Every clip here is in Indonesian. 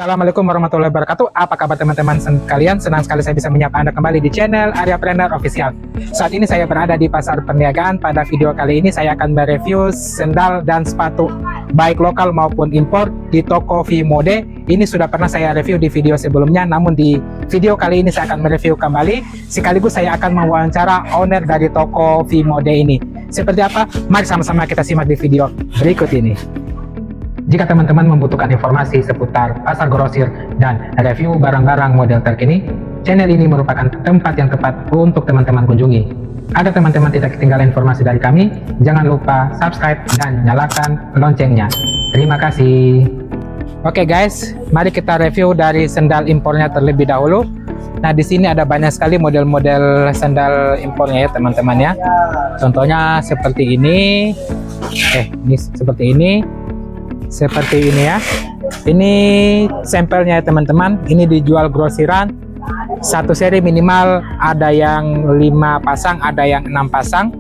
Assalamualaikum warahmatullahi wabarakatuh. Apa kabar teman-teman sekalian? Senang sekali saya bisa menyapa Anda kembali di channel Aryapreneur Official. Saat ini saya berada di Pasar Perniagaan. Pada video kali ini saya akan mereview sendal dan sepatu baik lokal maupun impor di toko V-Mode. Ini sudah pernah saya review di video sebelumnya, namun di video kali ini saya akan mereview kembali. Sekaligus saya akan mewawancara owner dari toko V-Mode ini. Seperti apa? Mari sama-sama kita simak di video berikut ini. Jika teman-teman membutuhkan informasi seputar pasar grosir dan review barang-barang model terkini, channel ini merupakan tempat yang tepat untuk teman-teman kunjungi. Agar teman-teman tidak ketinggalan informasi dari kami, jangan lupa subscribe dan nyalakan loncengnya. Terima kasih. Oke guys, mari kita review dari sendal impornya terlebih dahulu. Nah, di sini ada banyak sekali model-model sandal impornya ya teman-teman ya. Contohnya seperti ini. Ini seperti ini. Seperti ini ya. Ini sampelnya ya teman-teman. Ini dijual grosiran. Satu seri minimal ada yang 5 pasang, ada yang 6 pasang.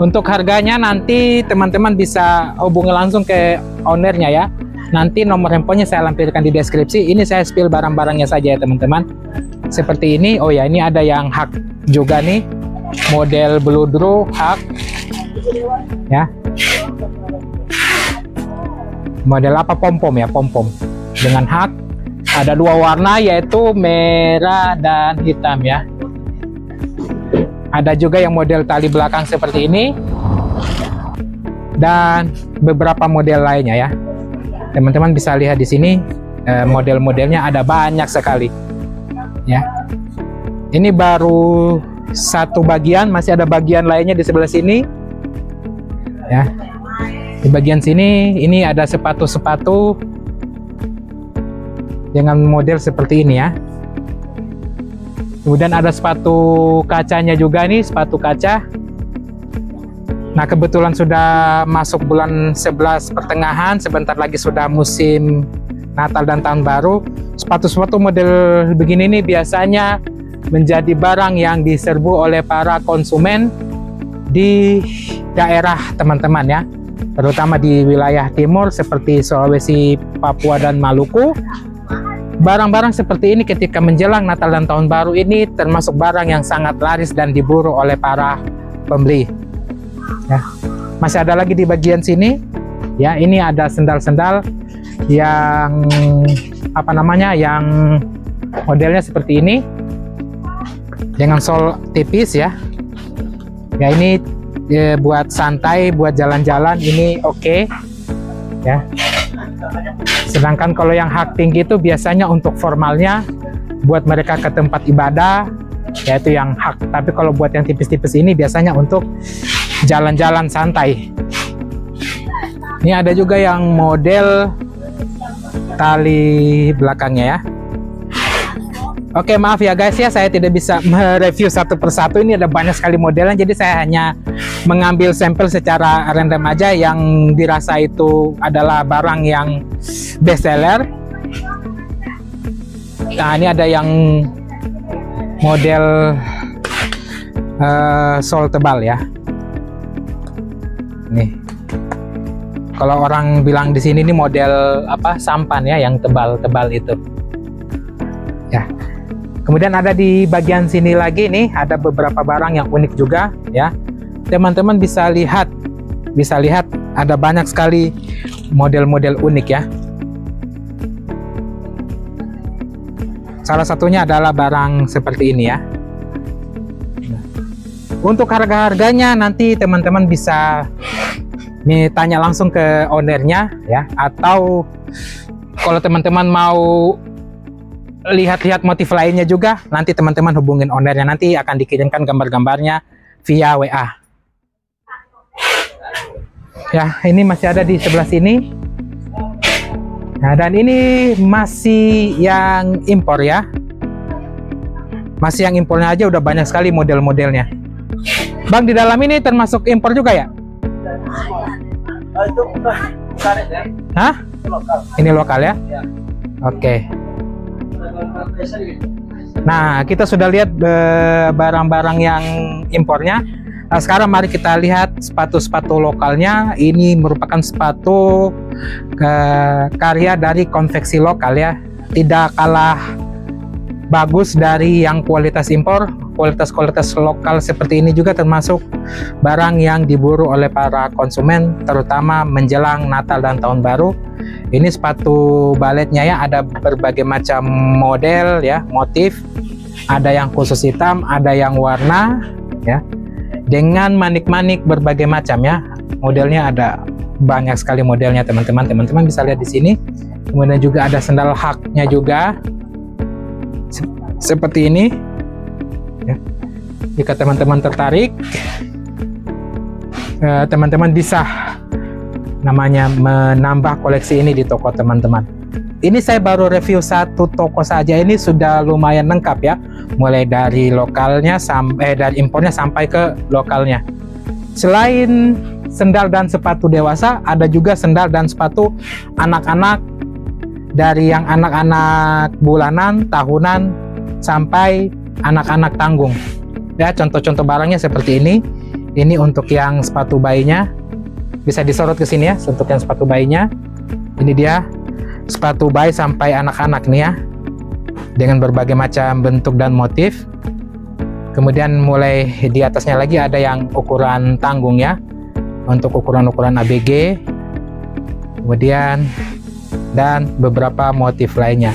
Untuk harganya nanti teman-teman bisa hubungi langsung ke ownernya ya. Nanti nomor handphonenya saya lampirkan di deskripsi. Ini saya spill barang-barangnya saja ya teman-teman. Seperti ini. Oh ya, ini ada yang hak juga nih. Model bludru hak. Ya. Model apa, pom-pom ya, pom-pom dengan hak. Ada 2 warna yaitu merah dan hitam ya. Ada juga yang model tali belakang seperti ini dan beberapa model lainnya ya. Teman-teman bisa lihat di sini model-modelnya ada banyak sekali ya. Ini baru satu bagian, masih ada bagian lainnya di sebelah sini ya. Di bagian sini ini ada sepatu-sepatu dengan model seperti ini ya. Kemudian ada sepatu kacanya juga nih, sepatu kaca. Nah, kebetulan sudah masuk bulan 11 pertengahan, sebentar lagi sudah musim Natal dan Tahun Baru. Sepatu-sepatu model begini nih biasanya menjadi barang yang diserbu oleh para konsumen di daerah teman-teman ya. Terutama di wilayah timur seperti Sulawesi, Papua, dan Maluku. Barang-barang seperti ini ketika menjelang Natal dan Tahun Baru ini termasuk barang yang sangat laris dan diburu oleh para pembeli. Ya. Masih ada lagi di bagian sini. Ya, ini ada sendal-sendal yang yang modelnya seperti ini dengan sol tipis ya. Ya, ini buat santai, buat jalan-jalan ini oke ya. Sedangkan kalau yang hak tinggi itu biasanya untuk formalnya, buat mereka ke tempat ibadah, yaitu yang hak. Tapi kalau buat yang tipis-tipis ini biasanya untuk jalan-jalan santai. Ini ada juga yang model tali belakangnya ya. Oke, maaf ya guys ya, saya tidak bisa mereview satu persatu. Ini ada banyak sekali modelnya, jadi saya hanya mengambil sampel secara random aja yang dirasa itu adalah barang yang best seller. Nah, ini ada yang model sol tebal ya. Nih, kalau orang bilang di sini nih model apa, sampan ya, yang tebal-tebal itu. Ya. Kemudian ada di bagian sini lagi nih, ada beberapa barang yang unik juga ya. Teman-teman bisa lihat ada banyak sekali model-model unik ya. Salah satunya adalah barang seperti ini ya. Untuk harga-harganya nanti teman-teman bisa tanya langsung ke ownernya ya, atau kalau teman-teman mau lihat-lihat motif lainnya juga, nanti teman-teman hubungin ownernya, nanti akan dikirimkan gambar-gambarnya via WA. Ya, ini masih ada di sebelah sini. Nah, dan ini masih yang impor ya. Masih yang impornya aja udah banyak sekali model-modelnya. Bang, di dalam ini termasuk impor juga ya? Hah? Ini lokal ya? Oke. Nah, kita sudah lihat barang-barang yang impornya. Sekarang mari kita lihat sepatu-sepatu lokalnya. Ini merupakan sepatu karya dari konveksi lokal ya, tidak kalah bagus dari yang kualitas impor. Kualitas lokal seperti ini juga termasuk barang yang diburu oleh para konsumen, terutama menjelang Natal dan Tahun Baru. Ini sepatu baletnya ya, ada berbagai macam model ya, motif, ada yang khusus hitam, ada yang warna ya, dengan manik-manik berbagai macam ya. Modelnya ada banyak sekali modelnya teman-teman. Teman-teman bisa lihat di sini. Kemudian juga ada sendal haknya juga seperti ini ya. Jika teman-teman tertarik, teman-teman bisa namanya menambah koleksi ini di toko teman-teman. Ini saya baru review satu toko saja, ini sudah lumayan lengkap ya, mulai dari lokalnya sampai dari impornya sampai ke lokalnya. Selain sendal dan sepatu dewasa, ada juga sendal dan sepatu anak-anak, dari yang anak-anak bulanan, tahunan, sampai anak-anak tanggung ya. Contoh-contoh barangnya seperti ini. Ini untuk yang sepatu bayinya, bisa disorot ke sini ya, untuk yang sepatu bayinya. Ini dia sepatu bayi sampai anak-anak nih ya, dengan berbagai macam bentuk dan motif. Kemudian mulai di atasnya lagi ada yang ukuran tanggung ya, untuk ukuran-ukuran ABG, kemudian dan beberapa motif lainnya.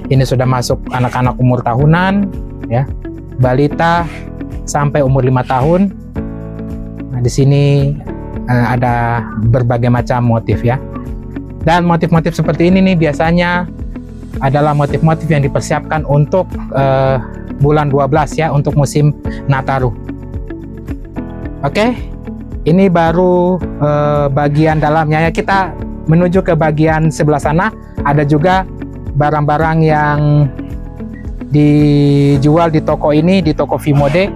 Ini sudah masuk anak-anak umur tahunan ya, balita sampai umur 5 tahun. Nah, di sini ada berbagai macam motif ya. Dan motif-motif seperti ini nih biasanya adalah motif-motif yang dipersiapkan untuk bulan 12 ya, untuk musim Nataru. Oke, ini baru bagian dalamnya ya. Kita menuju ke bagian sebelah sana. Ada juga barang-barang yang dijual di toko ini, di toko Vimode.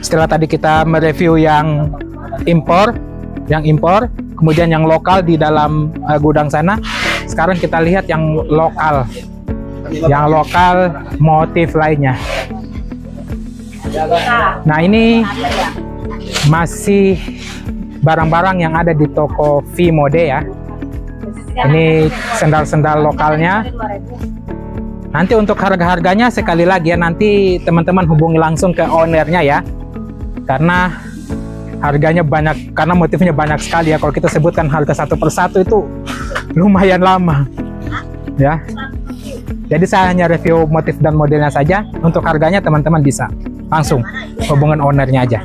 Setelah tadi kita mereview yang impor, kemudian yang lokal di dalam gudang sana. Sekarang kita lihat yang lokal, motif lainnya. Nah, ini masih barang-barang yang ada di toko Vimode ya. Ini sendal-sendal lokalnya. Nanti untuk harga-harganya sekali lagi ya, nanti teman-teman hubungi langsung ke ownernya ya, karena harganya banyak, karena motifnya banyak sekali ya. Kalau kita sebutkan harga satu persatu itu lumayan lama ya. Jadi saya hanya review motif dan modelnya saja. Untuk harganya teman-teman bisa langsung hubungan ownernya aja.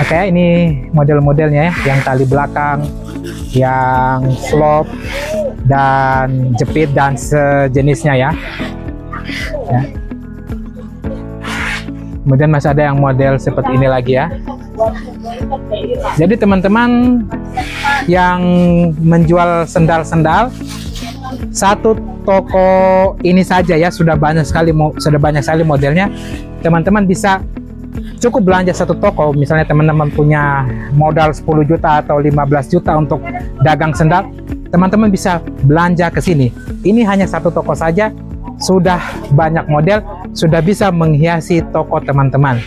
Oke, ini model-modelnya ya, yang tali belakang, yang slop, dan jepit dan sejenisnya ya. Kemudian masih ada yang model seperti ini lagi ya. Jadi teman-teman yang menjual sendal-sendal, satu toko ini saja ya sudah banyak sekali modelnya. Teman-teman bisa cukup belanja satu toko. Misalnya teman-teman punya modal 10 juta atau 15 juta untuk dagang sendal, teman-teman bisa belanja ke sini. Ini hanya satu toko saja, sudah banyak model, sudah bisa menghiasi toko teman-teman.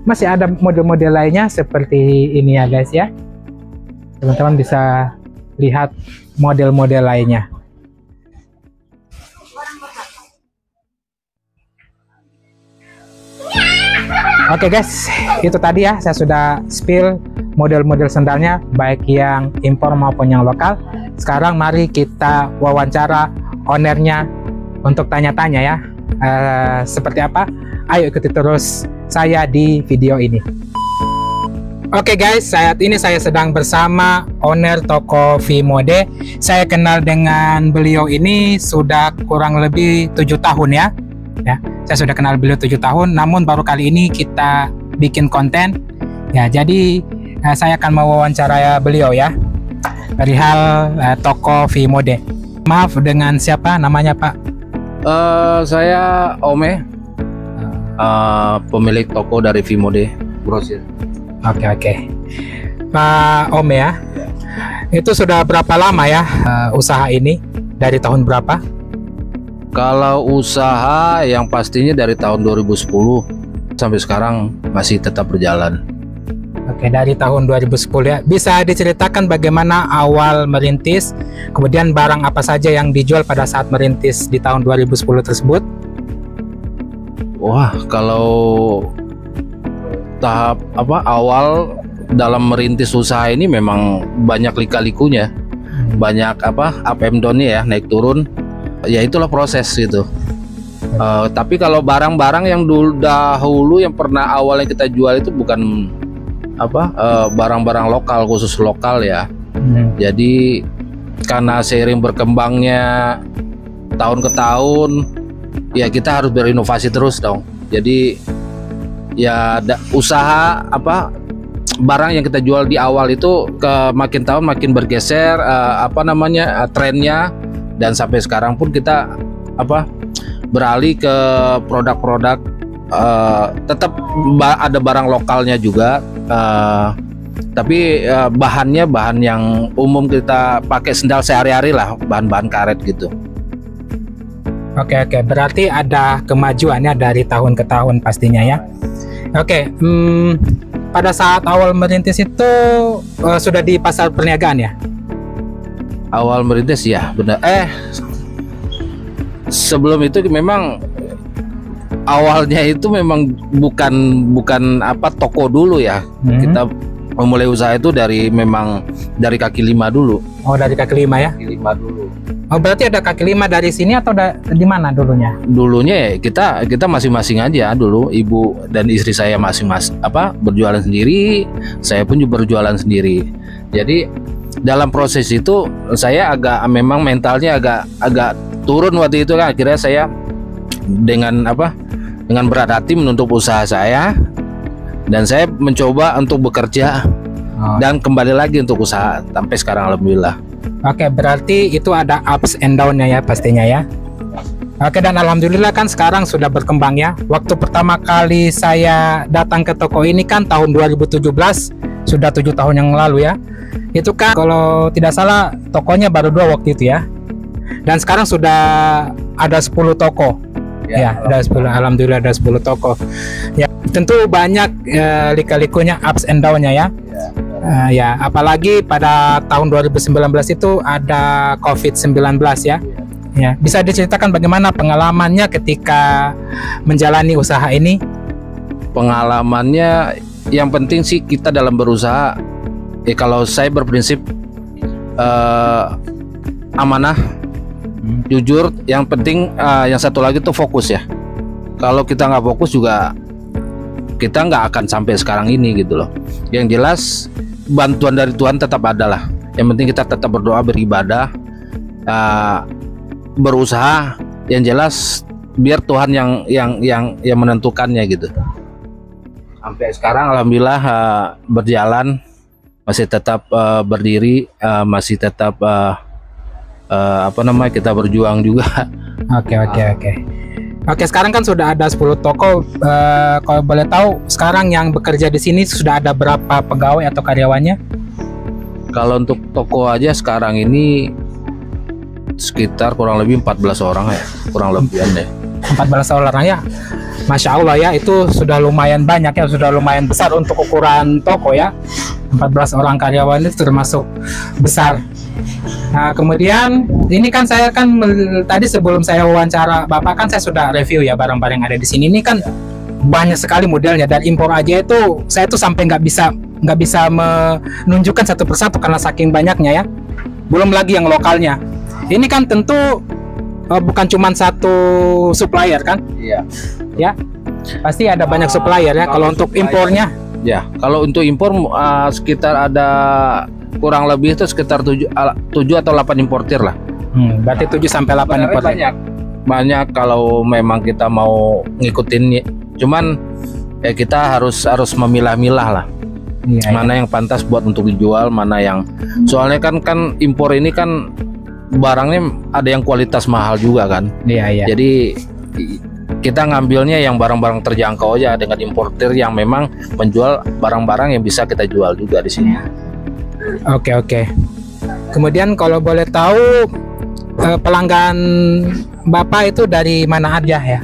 Masih ada model-model lainnya seperti ini ya guys ya. Teman-teman bisa lihat model-model lainnya. Oke guys, itu tadi ya, saya sudah spill model-model sendalnya, baik yang impor maupun yang lokal. Sekarang mari kita wawancara ownernya untuk tanya-tanya ya, seperti apa. Ayo ikuti terus saya di video ini. Oke guys, saat ini saya sedang bersama owner toko Vimode. Saya kenal dengan beliau ini sudah kurang lebih 7 tahun ya. Saya sudah kenal beliau 7 tahun, namun baru kali ini kita bikin konten ya. Jadi saya akan mewawancara beliau ya, perihal toko Vimode. Maaf, dengan siapa namanya Pak? Saya Ome, pemilik toko dari Vimode Grosir. Oke. Pak Ome ya, itu sudah berapa lama ya usaha ini? Dari tahun berapa? Kalau usaha yang pastinya dari tahun 2010. sampai sekarang masih tetap berjalan. Oke, dari tahun 2010 ya. Bisa diceritakan bagaimana awal merintis, kemudian barang apa saja yang dijual pada saat merintis di tahun 2010 tersebut? Wah, kalau tahap awal dalam merintis usaha ini memang banyak lika-likunya. Banyak up and down-nya ya, naik turun. Ya itulah proses gitu. Tapi kalau barang-barang yang dahulu yang pernah awalnya kita jual itu bukan barang-barang lokal, khusus lokal ya. Jadi karena seiring berkembangnya tahun ke tahun, ya kita harus berinovasi terus dong. Jadi ya usaha barang yang kita jual di awal itu ke makin tahun makin bergeser trennya, dan sampai sekarang pun kita beralih ke produk-produk tetap ada barang lokalnya juga, tapi bahannya bahan yang umum kita pakai sendal sehari-hari lah, bahan-bahan karet gitu. Oke, berarti ada kemajuannya dari tahun ke tahun pastinya ya. Oke, pada saat awal merintis itu sudah di pasar perniagaan ya? Awal merintis ya, benar. Sebelum itu memang awalnya itu memang bukan toko dulu ya. Kita memulai usaha itu dari kaki lima dulu. Oh, dari kaki lima ya? Kaki lima dulu. Oh, berarti ada kaki lima dari sini atau di mana dulunya? Dulunya ya kita masing-masing aja dulu, ibu dan istri saya masing-masing berjualan sendiri, saya pun juga berjualan sendiri. Jadi dalam proses itu saya memang mentalnya agak turun waktu itu kan. Akhirnya saya dengan berat hati menutup usaha saya, dan saya mencoba untuk bekerja dan kembali lagi untuk usaha sampai sekarang, alhamdulillah. Oke, berarti itu ada ups and down-nya ya pastinya ya. Oke, dan alhamdulillah kan sekarang sudah berkembang ya. Waktu pertama kali saya datang ke toko ini kan tahun 2017, sudah 7 tahun yang lalu ya. Itu kan kalau tidak salah tokonya baru 2 waktu itu ya. Dan sekarang sudah ada 10 toko. Ya, ada 10, alhamdulillah ada 10 toko. Ya, tentu banyak lika-likunya, ups and down-nya ya. Ya, apalagi pada tahun 2019 itu ada COVID-19 ya. Ya, bisa diceritakan bagaimana pengalamannya ketika menjalani usaha ini? Pengalamannya yang penting sih kita dalam berusaha, kalau saya berprinsip amanah, jujur. Yang penting yang satu lagi tuh fokus ya. Kalau kita nggak fokus juga kita nggak akan sampai sekarang ini gitu loh. Yang jelas bantuan dari Tuhan tetap ada lah. Yang penting kita tetap berdoa, beribadah, berusaha. Yang jelas biar Tuhan yang menentukannya gitu. Sampai sekarang alhamdulillah berjalan, masih tetap berdiri, masih tetap kita berjuang juga. Oke, sekarang kan sudah ada 10 toko. Kalau boleh tahu sekarang yang bekerja di sini sudah ada berapa pegawai atau karyawannya? Kalau untuk toko aja sekarang ini sekitar kurang lebih 14 orang ya, kurang lebihan deh. 14 orang ya. Masya Allah ya, itu sudah lumayan banyak ya, sudah lumayan besar untuk ukuran toko ya. 14 orang karyawan itu termasuk besar. Nah, kemudian ini kan saya tadi sebelum saya wawancara Bapak kan saya sudah review ya barang-barang yang ada di sini. Ini kan banyak sekali modelnya, dan impor aja itu saya tuh sampai nggak bisa menunjukkan satu persatu karena saking banyaknya ya. Belum lagi yang lokalnya. Ini kan tentu bukan cuma satu supplier kan? Iya. Ya, pasti ada banyak supplier ya. Kalau untuk impornya? Ya, kalau untuk impor sekitar ada kurang lebih itu sekitar 7 atau 8 importir lah. Berarti 7 sampai 8 importir. Banyak kalau memang kita mau ngikutin, cuman ya kita harus memilah-milah lah. Mana yang pantas buat untuk dijual, mana yang soalnya kan impor ini kan barangnya ada yang kualitas mahal juga kan. Iya. Jadi kita ngambilnya yang barang-barang terjangkau aja dengan importir yang memang menjual barang-barang yang bisa kita jual juga di sini. Oke. Kemudian kalau boleh tahu pelanggan Bapak itu dari mana aja ya?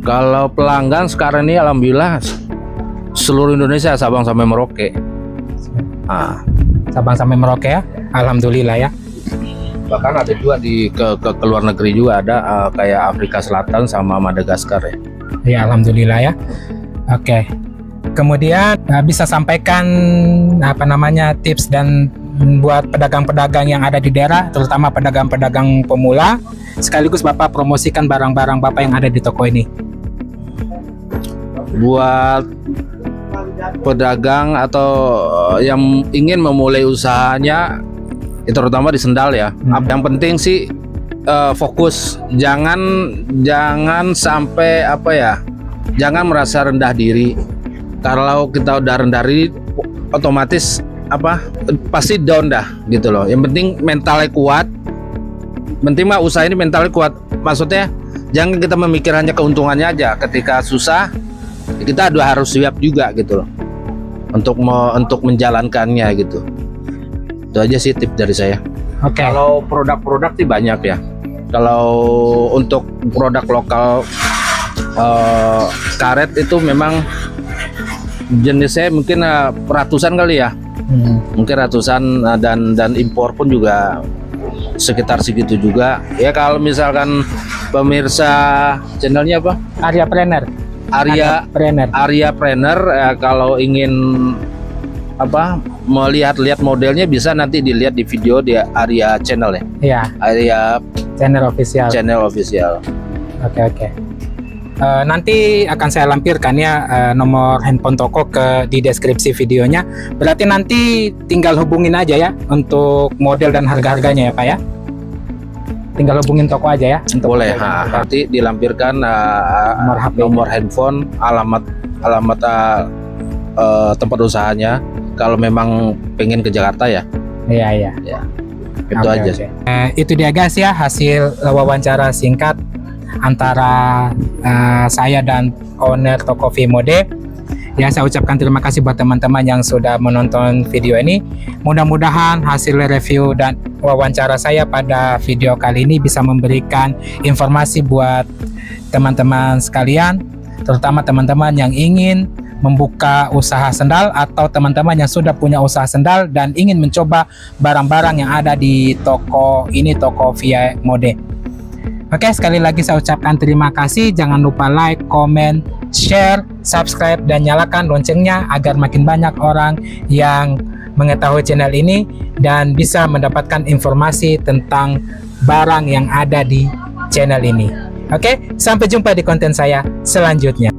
Kalau pelanggan sekarang ini alhamdulillah seluruh Indonesia, Sabang sampai Merauke. Sabang sampai Merauke ya, alhamdulillah ya. Bahkan ada juga ke luar negeri juga ada, kayak Afrika Selatan sama Madagaskar ya. Ya alhamdulillah ya. Oke. Kemudian bisa sampaikan tips dan buat pedagang-pedagang yang ada di daerah, terutama pedagang-pedagang pemula, sekaligus Bapak promosikan barang-barang Bapak yang ada di toko ini. Buat pedagang atau yang ingin memulai usahanya, terutama di sendal ya. Yang penting sih fokus, jangan sampai jangan merasa rendah diri. Kalau kita udah rendah diri, otomatis pasti down dah gitu loh. Yang penting mentalnya kuat. Penting mah usaha ini mentalnya kuat. Maksudnya jangan kita memikir hanya keuntungannya aja. Ketika susah, kita harus siap juga gitu loh untuk menjalankannya gitu. Itu aja sih tips dari saya. Oke. Kalau produk-produk sih banyak ya. Kalau untuk produk lokal karet itu memang jenisnya mungkin ratusan kali ya. Mungkin ratusan, dan impor pun juga sekitar segitu juga ya. Kalau misalkan pemirsa channelnya apa? Arya Planner. Arya Planner, kalau ingin melihat modelnya bisa nanti dilihat di video di Arya Channel ya. Iya. Arya Channel official. Oke. Nanti akan saya lampirkan ya nomor handphone toko di deskripsi videonya. Berarti nanti tinggal hubungin aja ya untuk model dan harga-harganya ya Pak ya. Tinggal hubungin toko aja ya. Boleh. Nanti dilampirkan nomor handphone, alamat tempat usahanya. Kalau memang pengen ke Jakarta ya. Iya. Ya. Itu aja sih. Itu dia guys ya, hasil wawancara singkat antara saya dan owner toko Vmode. Ya, saya ucapkan terima kasih buat teman-teman yang sudah menonton video ini. Mudah-mudahan hasil review dan wawancara saya pada video kali ini bisa memberikan informasi buat teman-teman sekalian, terutama teman-teman yang ingin membuka usaha sendal atau teman-teman yang sudah punya usaha sendal dan ingin mencoba barang-barang yang ada di toko ini, toko Vmode. Oke, sekali lagi saya ucapkan terima kasih. Jangan lupa like, comment, share, subscribe, dan nyalakan loncengnya agar makin banyak orang yang mengetahui channel ini dan bisa mendapatkan informasi tentang barang yang ada di channel ini. Oke, sampai jumpa di konten saya selanjutnya.